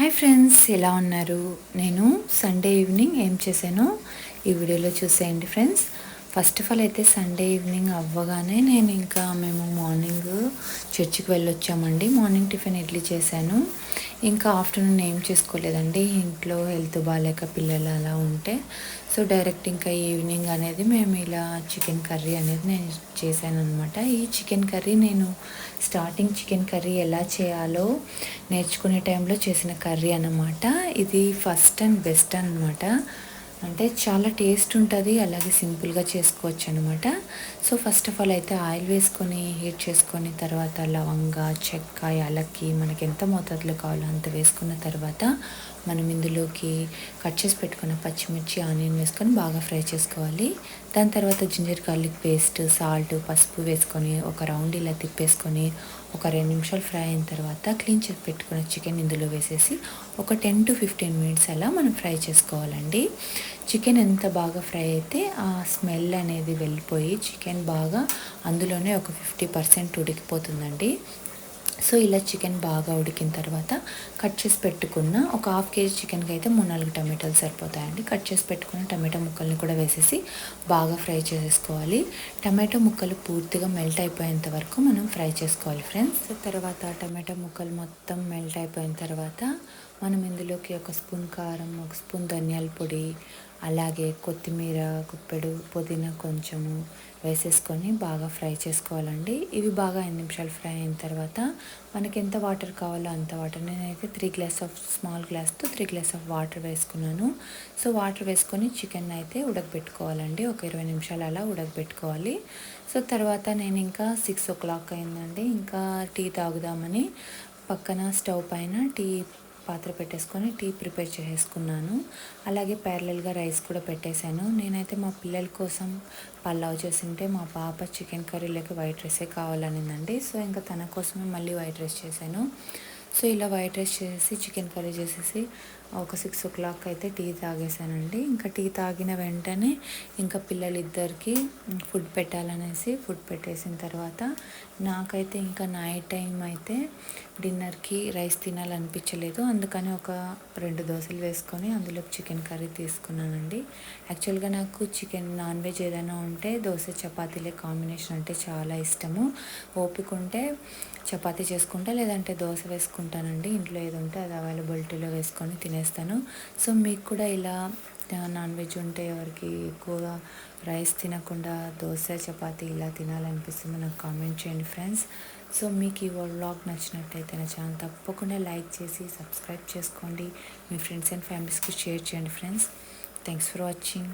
Hi friends, ఎలా ఉన్నారు? నేను సండే ఈవినింగ్ ఏం చేశానో ఈ వీడియోలో చూసేయండి ఫ్రెండ్స్. ఫస్ట్ ఆఫ్ ఆల్ అయితే సండే ఈవినింగ్ అవ్వగానే మేము మార్నింగ్ చర్చికి వెళ్ళొచ్చామండి. మార్నింగ్ టిఫిన్ ఇడ్లీ చేశాను. ఇంకా ఆఫ్టర్నూన్ ఏం చేసుకోలేదండి, ఇంట్లో హెల్త్ బాగాలేక పిల్లలు అలా ఉంటే. సో డైరెక్ట్ ఇంకా ఈవినింగ్ అనేది మేము ఇలా చికెన్ కర్రీ అనేది నేను చేశాను అనమాట. ఈ చికెన్ కర్రీ నేను స్టార్టింగ్ చికెన్ కర్రీ ఎలా చేయాలో నేర్చుకునే టైంలో చేసిన కర్రీ అన్నమాట. ఇది ఫస్ట్ అండ్ బెస్ట్ అనమాట. అంటే చాలా టేస్ట్ ఉంటుంది, అలాగే సింపుల్గా చేసుకోవచ్చు అనమాట. సో ఫస్ట్ ఆఫ్ ఆల్ అయితే ఆయిల్ వేసుకొని హీట్ చేసుకొని తర్వాత లవంగా, చెక్క, యాలక్కి మనకి ఎంత మోతాదులో కావాలో అంత వేసుకున్న తర్వాత మనం ఇందులోకి కట్ చేసి పెట్టుకున్న పచ్చిమిర్చి, ఆనియన్ వేసుకొని బాగా ఫ్రై చేసుకోవాలి. దాని తర్వాత జింజర్ గార్లిక్ పేస్ట్, సాల్ట్, పసుపు వేసుకొని ఒక రౌండ్ ఇలా తిప్పేసుకొని ఒక 2 నిమిషాలు ఫ్రై అయిన తర్వాత క్లీన్ చేసి పెట్టుకున్న చికెన్ ఇందులో వేసేసి ఒక 10 to 15 మినిట్స్ అలా మనం ఫ్రై చేసుకోవాలండి. చికెన్ ఎంత బాగా ఫ్రై అయితే ఆ స్మెల్ అనేది వెళ్ళిపోయి చికెన్ బాగా అందులోనే ఒక 50% ఉడికిపోతుందండి. సో ఇలా చికెన్ బాగా ఉడికిన తర్వాత కట్ చేసి పెట్టుకున్న ఒక హాఫ్ కేజీ చికెన్కి అయితే 3-4 టమాటాలు సరిపోతాయండి. కట్ చేసి పెట్టుకున్న టమాటా ముక్కల్ని కూడా వేసేసి బాగా ఫ్రై చేసేసుకోవాలి. టమాటో ముక్కలు పూర్తిగా మెల్ట్ అయిపోయేంత వరకు మనం ఫ్రై చేసుకోవాలి ఫ్రెండ్స్. తర్వాత టమాటా ముక్కలు మొత్తం మెల్ట్ అయిపోయిన తర్వాత మనం ఇందులోకి ఒక స్పూన్ కారం, ఒక స్పూన్ ధనియాల పొడి, అలాగే కొత్తిమీర గుప్పెడు, పుదీనా కొంచెము వేసేసుకొని బాగా ఫ్రై చేసుకోవాలండి. ఇవి బాగా 5 నిమిషాలు ఫ్రై అయిన తర్వాత మనకి ఎంత వాటర్ కావాలో అంత వాటర్, నేనైతే 3 గ్లాస్ ఆఫ్ స్మాల్ గ్లాస్తో 3 గ్లాస్ ఆఫ్ వాటర్ వేసుకున్నాను. సో వాటర్ వేసుకొని చికెన్ అయితే ఉడకబెట్టుకోవాలండి. ఒక 20 నిమిషాలు అలా ఉడకబెట్టుకోవాలి. సో తర్వాత నేను ఇంకా 6 o'clock అయిందండి. ఇంకా టీ తాగుదామని పక్కన స్టవ్ పైన టీ పాత్ర పెట్టేసుకొని టీ ప్రిపేర్ చేసేసుకున్నాను. అలాగే ప్యారలల్గా రైస్ కూడా పెట్టేశాను. నేనైతే మా పిల్లల కోసం పలావ్ చేసింటే మా పాప చికెన్ కర్రీ లేక వైట్ రైసే కావాలనిందండి. సో ఇంకా తన కోసమే మళ్ళీ వైట్ రైస్ చేశాను. సో ఇలా వైట్ రైస్ చేసేసి చికెన్ కర్రీ చేసేసి ఒక 6 o'clock అయితే టీ తాగేశానండి. ఇంకా టీ తాగిన వెంటనే ఇంకా పిల్లలిద్దరికి ఫుడ్ పెట్టాలనేసి ఫుడ్ పెట్టేసిన తర్వాత నాకైతే ఇంకా నైట్ టైం అయితే డిన్నర్కి రైస్ తినాలనిపించలేదు. అందుకని ఒక 2 దోశలు వేసుకొని అందులో చికెన్ కర్రీ తీసుకున్నానండి. యాక్చువల్గా నాకు చికెన్ నాన్ వెజ్ ఏదైనా ఉంటే దోశ చపాతీలే కాంబినేషన్ అంటే చాలా ఇష్టము. ఓపిక ఉంటే చపాతీ చేసుకుంటా, లేదంటే దోశ వేసుకుంటానండి. ఇంట్లో ఏది ఉంటే అది అవైలబిలిటీలో వేసుకొని తినేస్తాను. సో మీకు కూడా ఇలా నాన్ వెజ్ ఉంటే ఎవరికి ఎక్కువగా రైస్ తినకుండా దోశ, చపాతీ ఇలా తినాలనిపిస్తుందో నాకు కామెంట్ చేయండి ఫ్రెండ్స్. సో మీకు ఈ వ్లాగ్ నచ్చినట్టయితే నా ఛానల్ తప్పకుండా లైక్ చేసి సబ్స్క్రైబ్ చేసుకోండి. మీ ఫ్రెండ్స్ అండ్ ఫ్యామిలీస్కి షేర్ చేయండి ఫ్రెండ్స్. Thanks for watching.